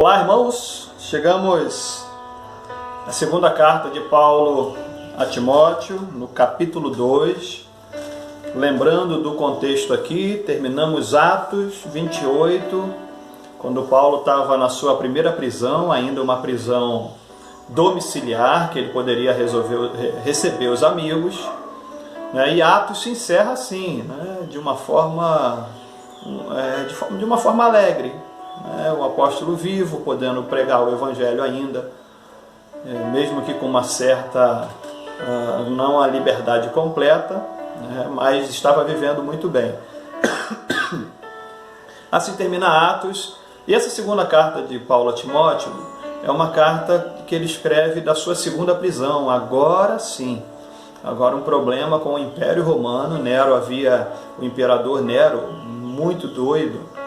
Olá, irmãos, chegamos à segunda carta de Paulo a Timóteo, no capítulo 2. Lembrando do contexto aqui, terminamos Atos 28, quando Paulo estava na sua primeira prisão, ainda uma prisão domiciliar, que ele poderia receber os amigos, né? E Atos se encerra assim, né? de uma forma alegre. O apóstolo vivo, podendo pregar o evangelho ainda, mesmo que com uma certa, não a liberdade completa, mas estava vivendo muito bem. Assim termina Atos, e essa segunda carta de Paulo a Timóteo é uma carta que ele escreve da sua segunda prisão. Agora sim, agora um problema com o Império Romano. O imperador Nero, muito doido,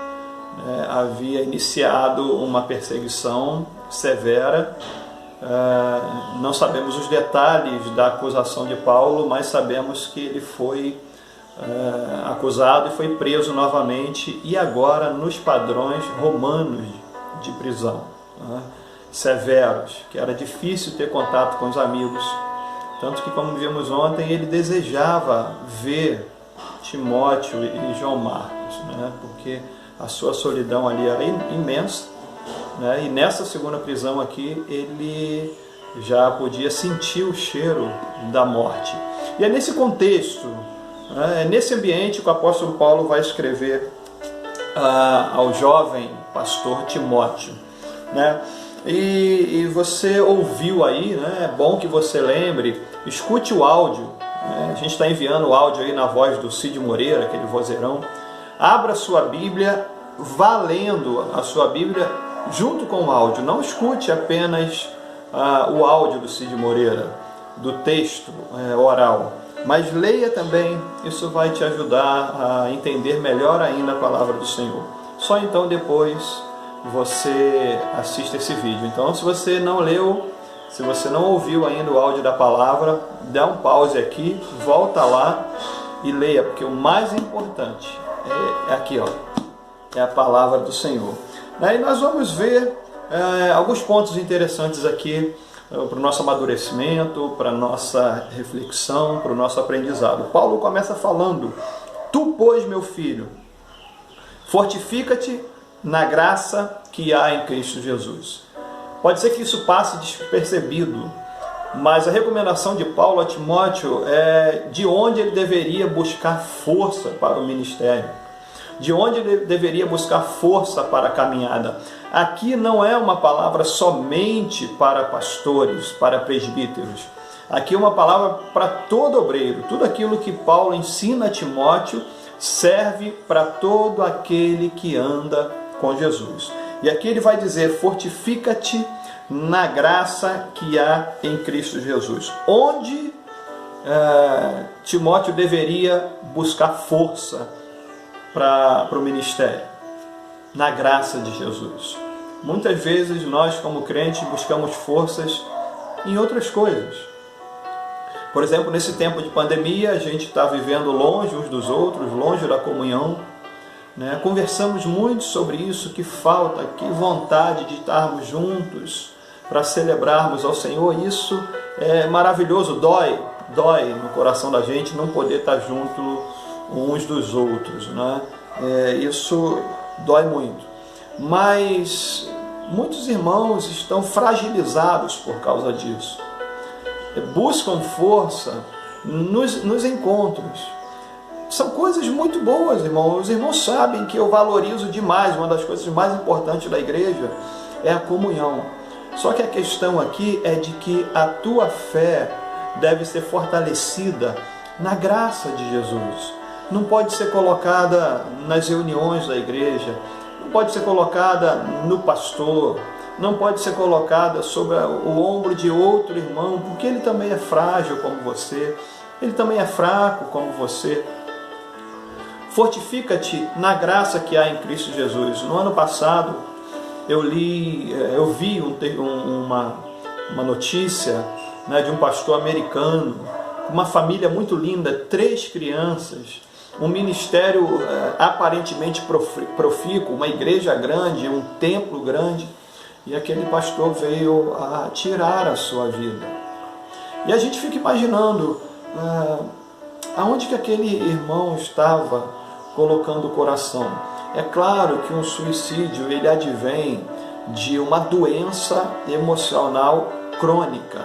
havia iniciado uma perseguição severa. Não sabemos os detalhes da acusação de Paulo, mas sabemos que ele foi acusado e foi preso novamente, e agora nos padrões romanos de prisão, severos, que era difícil ter contato com os amigos. Tanto que, como vimos ontem, ele desejava ver Timóteo e João Marcos, porque a sua solidão ali era imensa, e nessa segunda prisão aqui ele já podia sentir o cheiro da morte. E é nesse contexto, é nesse ambiente que o apóstolo Paulo vai escrever ao jovem pastor Timóteo. E você ouviu aí, é bom que você lembre, escute o áudio. A gente está enviando o áudio aí na voz do Cid Moreira, aquele vozeirão. Abra sua Bíblia, vá lendo a sua Bíblia junto com o áudio. Não escute apenas o áudio do Cid Moreira, do texto oral, mas leia também. Isso vai te ajudar a entender melhor ainda a palavra do Senhor. Só então depois você assiste esse vídeo. Então, se você não leu, se você não ouviu ainda o áudio da palavra, dá um pause aqui, volta lá e leia, porque o mais importante é aqui, é a palavra do Senhor. E nós vamos ver alguns pontos interessantes aqui para o nosso amadurecimento, para a nossa reflexão, para o nosso aprendizado. Paulo começa falando: Tu, pois, meu filho, fortifica-te na graça que há em Cristo Jesus. Pode ser que isso passe despercebido, mas a recomendação de Paulo a Timóteo é de onde ele deveria buscar força para o ministério, de onde ele deveria buscar força para a caminhada. Aqui não é uma palavra somente para pastores, para presbíteros. Aqui é uma palavra para todo obreiro. Tudo aquilo que Paulo ensina a Timóteo serve para todo aquele que anda com Jesus. E aqui ele vai dizer: fortifica-te na graça que há em Cristo Jesus. Onde Timóteo deveria buscar força para o ministério? Na graça de Jesus. Muitas vezes nós, como crentes, buscamos forças em outras coisas. Por exemplo, nesse tempo de pandemia, a gente está vivendo longe uns dos outros, longe da comunhão. Conversamos muito sobre isso, que falta, que vontade de estarmos juntos para celebrarmos ao Senhor. Isso é maravilhoso, dói no coração da gente não poder estar junto uns dos outros, isso dói muito. Mas muitos irmãos estão fragilizados por causa disso. Buscam força nos encontros. São coisas muito boas, irmãos. Os irmãos sabem que eu valorizo demais. Uma das coisas mais importantes da igreja é a comunhão. Só que a questão aqui é de que a tua fé deve ser fortalecida na graça de Jesus. Não pode ser colocada nas reuniões da igreja, não pode ser colocada no pastor, não pode ser colocada sobre o ombro de outro irmão, porque ele também é frágil como você, ele também é fraco como você. Fortifica-te na graça que há em Cristo Jesus. No ano passado, eu vi uma notícia de um pastor americano, uma família muito linda, 3 crianças, um ministério aparentemente profícuo, uma igreja grande, um templo grande, e aquele pastor veio a tirar a sua vida. E a gente fica imaginando aonde que aquele irmão estava colocando o coração. É claro que um suicídio ele advém de uma doença emocional crônica.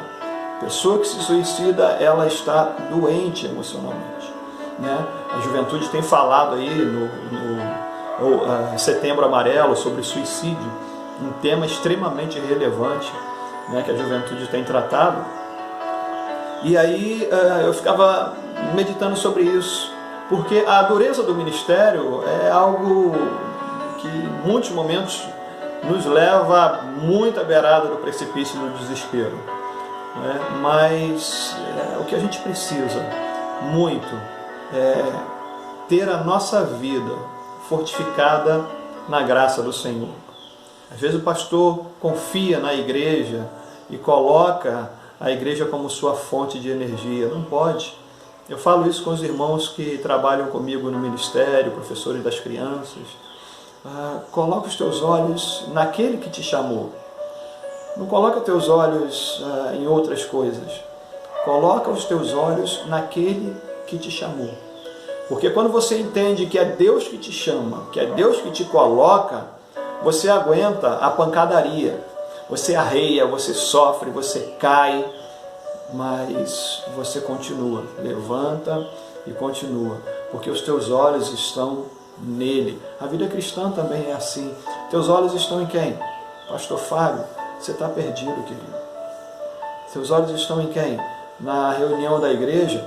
A pessoa que se suicida, ela está doente emocionalmente, né? A juventude tem falado aí no Setembro Amarelo sobre suicídio, um tema extremamente relevante, né, que a juventude tem tratado. E aí eu ficava meditando sobre isso, porque a dureza do ministério é algo que em muitos momentos nos leva muito à beirada do precipício e do desespero, né? Mas o que a gente precisa muito é ter a nossa vida fortificada na graça do Senhor. Às vezes o pastor confia na igreja e coloca a igreja como sua fonte de energia. Não pode. Eu falo isso com os irmãos que trabalham comigo no ministério, professores das crianças. Coloca os teus olhos naquele que te chamou. Não coloca teus olhos em outras coisas. Coloca os teus olhos naquele que te chamou. Porque quando você entende que é Deus que te chama, que é Deus que te coloca, você aguenta a pancadaria. Você arreia, você sofre, você cai, mas você continua, levanta e continua, porque os teus olhos estão nele. A vida cristã também é assim. Teus olhos estão em quem? Pastor Fábio, você está perdido, querido. Seus olhos estão em quem? Na reunião da igreja,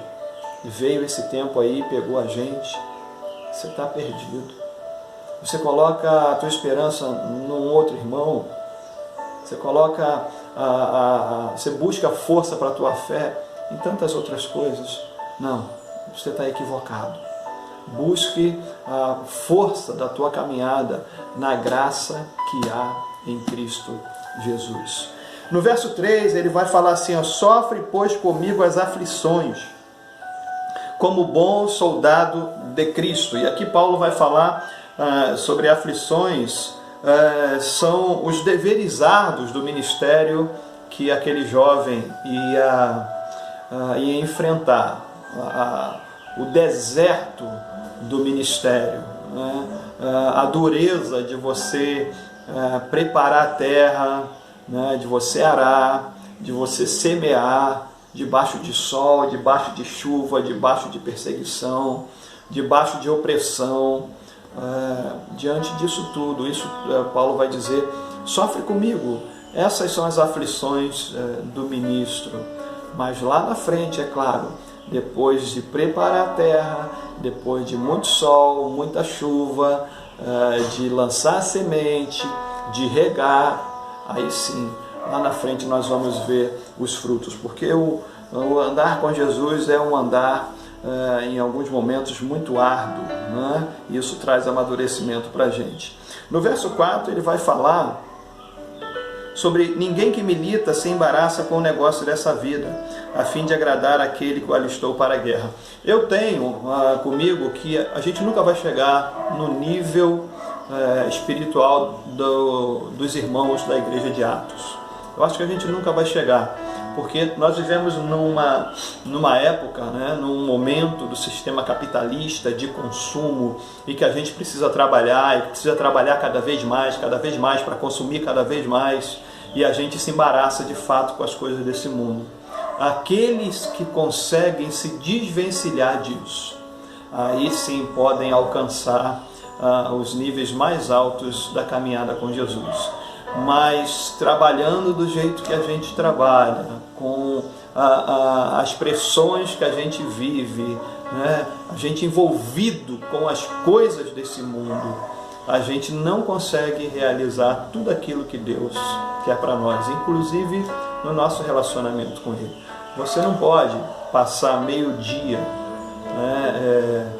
veio esse tempo aí, pegou a gente, você está perdido. Você coloca a tua esperança num outro irmão, você coloca você busca força para a tua fé em tantas outras coisas. Não, você está equivocado. Busque a força da tua caminhada na graça que há em Cristo Jesus. No verso 3 ele vai falar assim, ó, sofre pois comigo as aflições, como bom soldado de Cristo. E aqui Paulo vai falar sobre aflições, são os deveres árduos do ministério que aquele jovem ia enfrentar, o deserto do ministério, né? A dureza de você preparar a terra, né? De você arar, de você semear, debaixo de sol, debaixo de chuva, debaixo de perseguição, debaixo de opressão. Diante disso tudo, Paulo vai dizer, sofre comigo. Essas são as aflições do ministro. Mas lá na frente, é claro, depois de preparar a terra, depois de muito sol, muita chuva, de lançar a semente, de regar, aí sim, lá na frente nós vamos ver os frutos, porque o andar com Jesus é um andar em alguns momentos muito árduo, né? E isso traz amadurecimento para a gente. No verso 4 ele vai falar sobre ninguém que milita se embaraça com o negócio dessa vida, a fim de agradar aquele que o alistou para a guerra. Eu tenho comigo que a gente nunca vai chegar no nível espiritual dos irmãos da igreja de Atos. Eu acho que a gente nunca vai chegar, porque nós vivemos numa época, né, num momento do sistema capitalista de consumo, e que a gente precisa trabalhar, e precisa trabalhar cada vez mais para consumir cada vez mais, e a gente se embaraça de fato com as coisas desse mundo. Aqueles que conseguem se desvencilhar disso, aí sim podem alcançar os níveis mais altos da caminhada com Jesus. Mas trabalhando do jeito que a gente trabalha, com as pressões que a gente vive, né? A gente envolvido com as coisas desse mundo, a gente não consegue realizar tudo aquilo que Deus quer para nós, inclusive no nosso relacionamento com Ele. Você não pode passar meio-dia, né,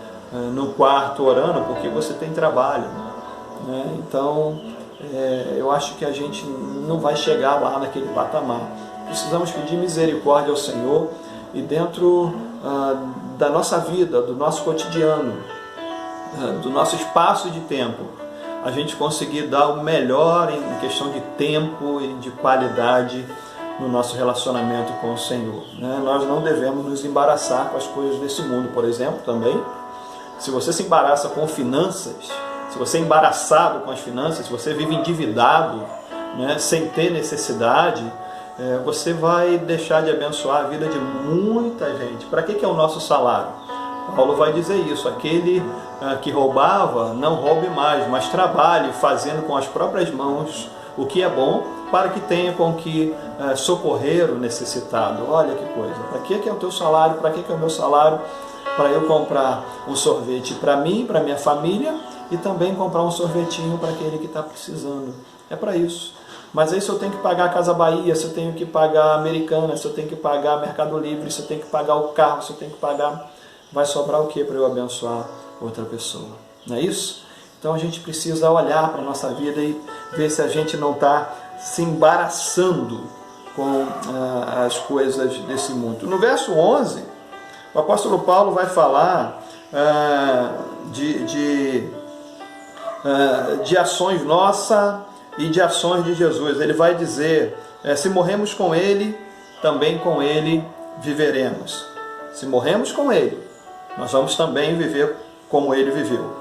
no quarto orando porque você tem trabalho, né? Então eu acho que a gente não vai chegar lá naquele patamar. Precisamos pedir misericórdia ao Senhor e dentro da nossa vida, do nosso cotidiano, do nosso espaço de tempo, a gente conseguir dar o melhor em questão de tempo e de qualidade no nosso relacionamento com o Senhor, né? Nós não devemos nos embaraçar com as coisas desse mundo, por exemplo, também. Se você se embaraça com finanças, se você é embaraçado com as finanças, se você vive endividado, né, sem ter necessidade, você vai deixar de abençoar a vida de muita gente. Para que é o nosso salário? Paulo vai dizer isso: aquele que roubava, não roube mais, mas trabalhe fazendo com as próprias mãos o que é bom, para que tenha com que socorrer o necessitado. Olha que coisa. Para que é o teu salário? Para que é o meu salário? Para eu comprar um sorvete para mim, para minha família, e também comprar um sorvetinho para aquele que está precisando. É para isso. Mas aí se eu tenho que pagar a Casa Bahia, se eu tenho que pagar a Americana, se eu tenho que pagar Mercado Livre, se eu tenho que pagar o carro, se eu tenho que pagar... vai sobrar o que para eu abençoar outra pessoa? Não é isso? Então a gente precisa olhar para a nossa vida e ver se a gente não está se embaraçando com as coisas desse mundo. No verso 11, o apóstolo Paulo vai falar de ações nossas e de ações de Jesus. Ele vai dizer, se morremos com Ele, também com Ele viveremos. Se morremos com Ele, nós vamos também viver como Ele viveu,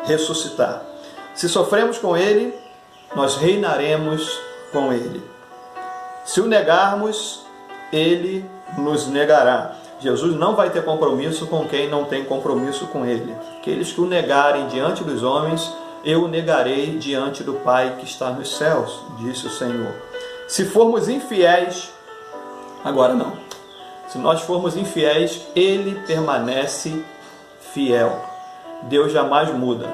ressuscitar. Se sofremos com Ele, nós reinaremos com Ele. Se o negarmos, Ele nos negará. Jesus não vai ter compromisso com quem não tem compromisso com Ele. Aqueles que o negarem diante dos homens, eu o negarei diante do Pai que está nos céus, disse o Senhor. Se formos infiéis, agora não. Se nós formos infiéis, Ele permanece fiel. Deus jamais muda.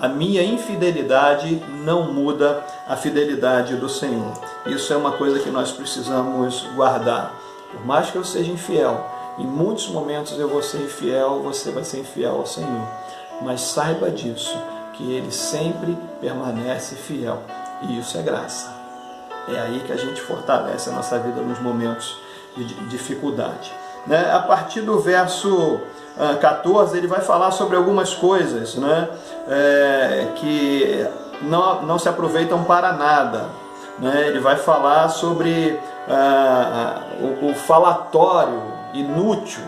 A minha infidelidade não muda a fidelidade do Senhor. Isso é uma coisa que nós precisamos guardar. Por mais que eu seja infiel, em muitos momentos eu vou ser infiel, você vai ser infiel ao Senhor. Mas saiba disso, que Ele sempre permanece fiel. E isso é graça. É aí que a gente fortalece a nossa vida nos momentos de dificuldade. Né? A partir do verso 14, ele vai falar sobre algumas coisas, né? Que não se aproveitam para nada. Né? Ele vai falar sobre o falatório inútil,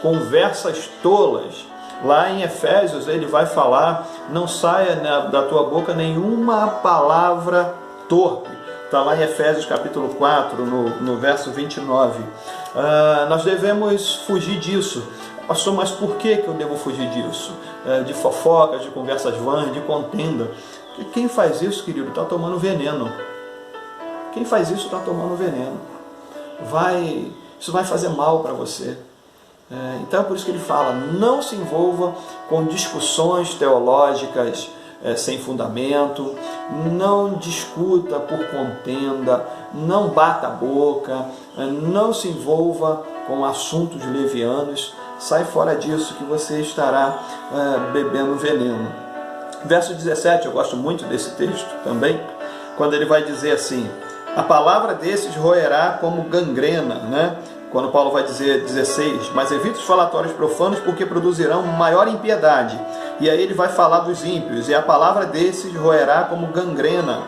conversas tolas. Lá em Efésios ele vai falar, não saia da tua boca nenhuma palavra torpe. Está lá em Efésios capítulo 4, no verso 29. Nós devemos fugir disso. Pastor, mas por que eu devo fugir disso? De fofocas, de conversas vãs, de contenda. Porque quem faz isso, querido, está tomando veneno. Quem faz isso está tomando veneno. Isso vai fazer mal para você. Então é por isso que ele fala, não se envolva com discussões teológicas sem fundamento, não discuta por contenda, não bata a boca, não se envolva com assuntos levianos, sai fora disso que você estará bebendo veneno. Verso 17, eu gosto muito desse texto também, quando ele vai dizer assim, a palavra desses roerá como gangrena, né? Quando Paulo vai dizer 16, mas evite os falatórios profanos porque produzirão maior impiedade. E aí ele vai falar dos ímpios, e a palavra desses roerá como gangrena,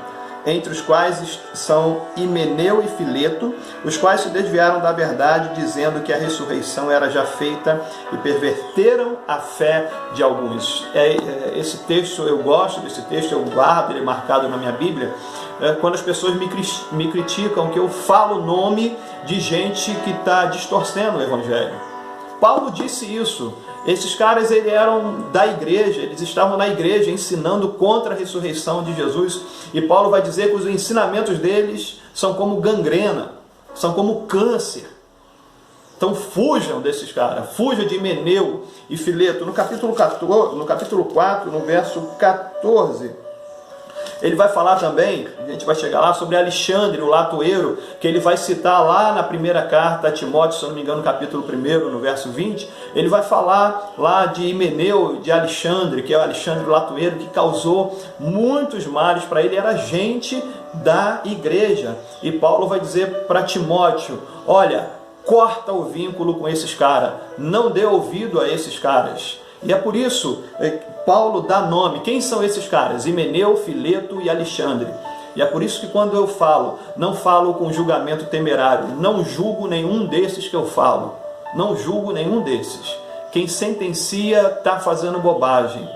entre os quais são Himeneu e Fileto, os quais se desviaram da verdade, dizendo que a ressurreição era já feita e perverteram a fé de alguns. Esse texto, eu gosto desse texto, eu guardo ele marcado na minha Bíblia, quando as pessoas me criticam que eu falo o nome de gente que está distorcendo o Evangelho. Paulo disse isso. Esses caras eram da igreja, eles estavam na igreja ensinando contra a ressurreição de Jesus. E Paulo vai dizer que os ensinamentos deles são como gangrena, são como câncer. Então fujam desses caras, fujam de Himeneu e Fileto. No capítulo 4, no verso 14, ele vai falar também, a gente vai chegar lá, sobre Alexandre, o latoeiro, que ele vai citar lá na primeira carta a Timóteo, se eu não me engano, no capítulo 1, no verso 20, ele vai falar lá de Himeneu, de Alexandre, que é o Alexandre o latoeiro, que causou muitos males para ele, era gente da igreja. E Paulo vai dizer para Timóteo, olha, corta o vínculo com esses caras, não dê ouvido a esses caras. E é por isso que Paulo dá nome. Quem são esses caras? Himeneu, Fileto e Alexandre. E é por isso que quando eu falo, não falo com julgamento temerário, não julgo nenhum desses que eu falo. Não julgo nenhum desses. Quem sentencia está fazendo bobagem.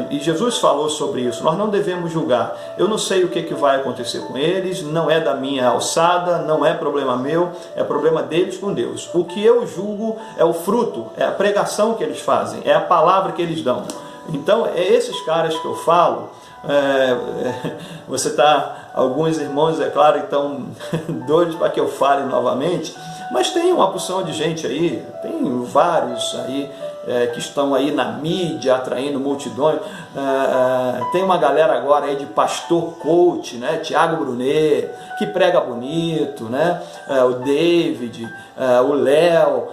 E Jesus falou sobre isso, nós não devemos julgar. Eu não sei o que vai acontecer com eles, não é da minha alçada, não é problema meu, é problema deles com Deus. O que eu julgo é o fruto, é a pregação que eles fazem, é a palavra que eles dão. Então, é esses caras que eu falo. Alguns irmãos, é claro, estão doidos para que eu fale novamente, mas tem uma porção de gente aí, tem vários aí, que estão aí na mídia, atraindo multidões. Tem uma galera agora aí de pastor coach, né? Tiago Brunet, que prega bonito, né? O David, o Léo,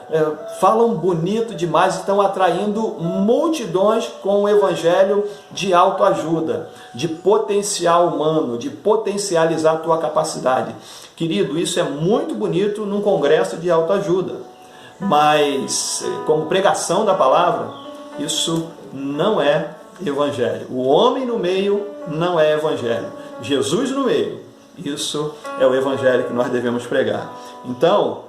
falam bonito demais, estão atraindo multidões com o evangelho de autoajuda, de potencial humano, de potencializar a tua capacidade. Querido, isso é muito bonito num congresso de autoajuda. Mas, como pregação da palavra, isso não é evangelho. O homem no meio não é evangelho. Jesus no meio, isso é o evangelho que nós devemos pregar. Então,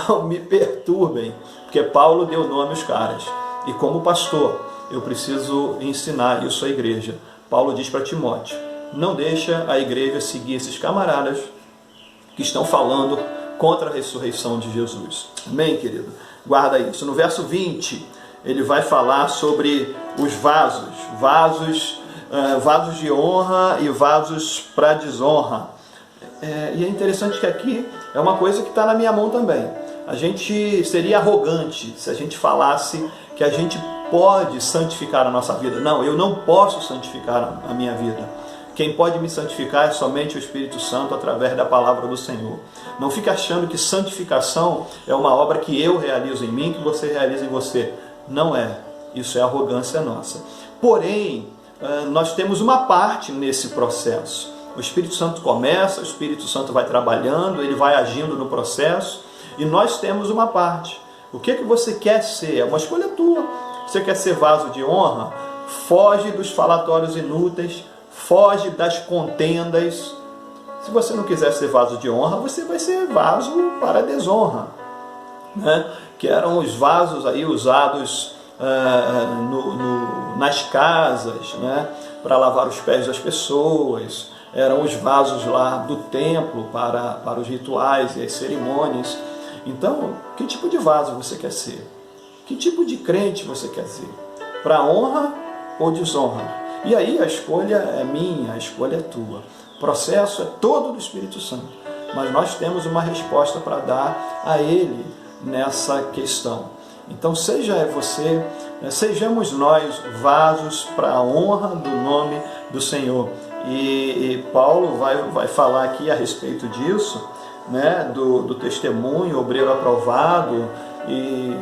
não me perturbem, porque Paulo deu nome aos caras. E como pastor, eu preciso ensinar isso à igreja. Paulo diz para Timóteo, não deixa a igreja seguir esses camaradas que estão falando contra a ressurreição de Jesus. Amém, querido? Guarda isso. No verso 20, ele vai falar sobre os vasos de honra e vasos para desonra. E é interessante que aqui é uma coisa que está na minha mão também. A gente seria arrogante se a gente falasse que a gente pode santificar a nossa vida. Não, eu não posso santificar a minha vida. Quem pode me santificar é somente o Espírito Santo através da palavra do Senhor. Não fique achando que santificação é uma obra que eu realizo em mim, que você realiza em você. Não é. Isso é arrogância nossa. Porém, nós temos uma parte nesse processo. O Espírito Santo começa, o Espírito Santo vai trabalhando, ele vai agindo no processo e nós temos uma parte. O que você quer ser? É uma escolha tua. Você quer ser vaso de honra? Foge dos falatórios inúteis, foge das contendas. Se você não quiser ser vaso de honra, você vai ser vaso para desonra, né? Que eram os vasos aí usados nas casas, né? Para lavar os pés das pessoas. Eram os vasos lá do templo para os rituais e as cerimônias. Então, que tipo de vaso você quer ser? Que tipo de crente você quer ser? Para honra ou desonra? E aí a escolha é minha, a escolha é tua. O processo é todo do Espírito Santo. Mas nós temos uma resposta para dar a Ele nessa questão. Então sejamos nós vasos para a honra do nome do Senhor. E Paulo vai falar aqui a respeito disso, né, do testemunho, obreiro aprovado. E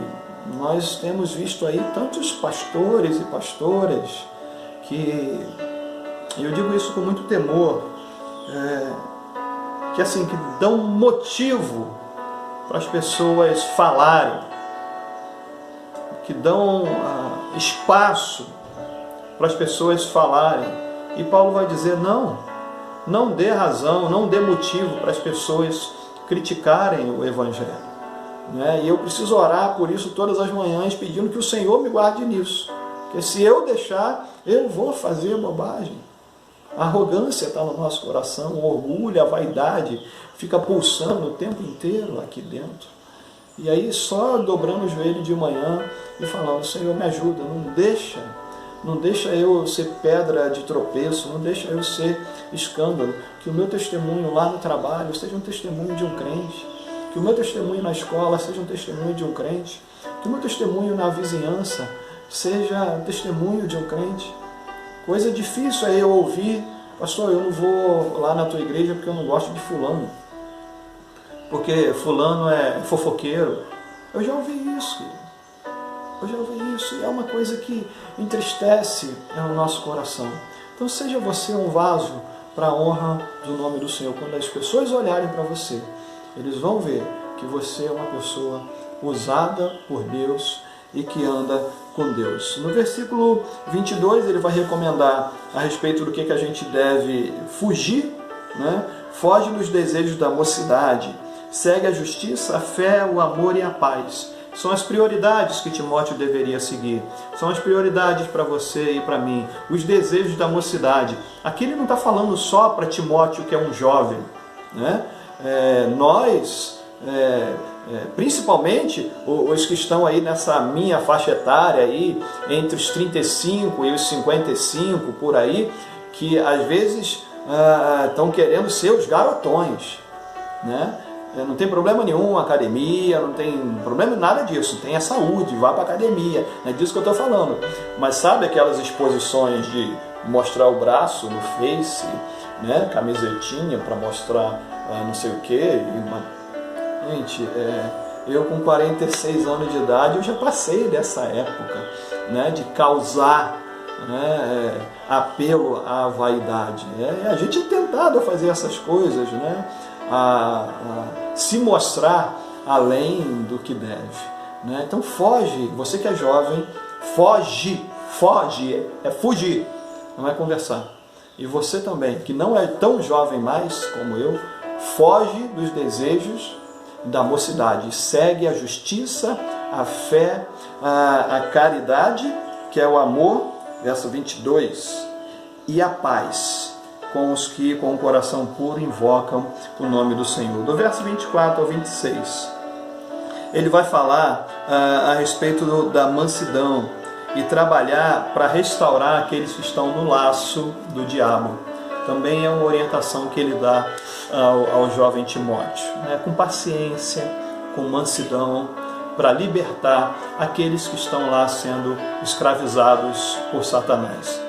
nós temos visto aí tantos pastores e pastoras que, eu digo isso com muito temor, que dão motivo para as pessoas falarem, que dão espaço para as pessoas falarem. E Paulo vai dizer, não dê razão, não dê motivo para as pessoas criticarem o Evangelho. Né? E eu preciso orar por isso todas as manhãs, pedindo que o Senhor me guarde nisso. Porque se eu deixar, eu vou fazer bobagem. A arrogância está no nosso coração, o orgulho, a vaidade fica pulsando o tempo inteiro aqui dentro. E aí só dobrando o joelho de manhã e falando, Senhor, me ajuda, não deixa eu ser pedra de tropeço, não deixa eu ser escândalo, que o meu testemunho lá no trabalho seja um testemunho de um crente, que o meu testemunho na escola seja um testemunho de um crente, que o meu testemunho na vizinhança seja testemunho de um crente. Coisa difícil é eu ouvir, pastor, eu não vou lá na tua igreja porque eu não gosto de fulano, porque fulano é fofoqueiro. Eu já ouvi isso, e é uma coisa que entristece o nosso coração. Então seja você um vaso para a honra do nome do Senhor. Quando as pessoas olharem para você, eles vão ver que você é uma pessoa usada por Deus e que anda com Deus. No versículo 22 ele vai recomendar a respeito do que a gente deve fugir, né? Foge dos desejos da mocidade, segue a justiça, a fé, o amor e a paz. São as prioridades que Timóteo deveria seguir. São as prioridades para você e para mim. Os desejos da mocidade. Aqui ele não está falando só para Timóteo, que é um jovem, né? Principalmente os que estão aí nessa minha faixa etária, aí, entre os 35 e os 55, por aí, que às vezes estão querendo ser os garotões, né? Não tem problema nenhum, academia, não tem problema nada disso, tem a saúde, vá para academia, não é disso que eu estou falando. Mas sabe aquelas exposições de mostrar o braço no Face, né? Camisetinha para mostrar não sei o que? Gente, eu com 46 anos de idade, eu já passei dessa época, né? De causar, né? Apelo à vaidade. A gente é tentado a fazer essas coisas, né? A se mostrar além do que deve, né? Então foge, você que é jovem, foge, é fugir, não é conversar. E você também, que não é tão jovem mais como eu, foge dos desejos da mocidade, segue a justiça, a fé, a caridade, que é o amor, verso 22, e a paz, com os que com o coração puro invocam o nome do Senhor. Do verso 24 ao 26, ele vai falar a respeito da mansidão e trabalhar para restaurar aqueles que estão no laço do diabo. Também é uma orientação que ele dá ao jovem Timóteo, né? Com paciência, com mansidão, para libertar aqueles que estão lá sendo escravizados por Satanás.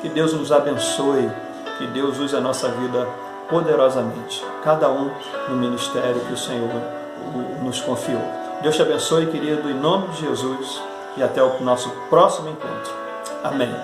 Que Deus nos abençoe, que Deus use a nossa vida poderosamente, cada um no ministério que o Senhor nos confiou. Deus te abençoe, querido, em nome de Jesus, e até o nosso próximo encontro. Amém.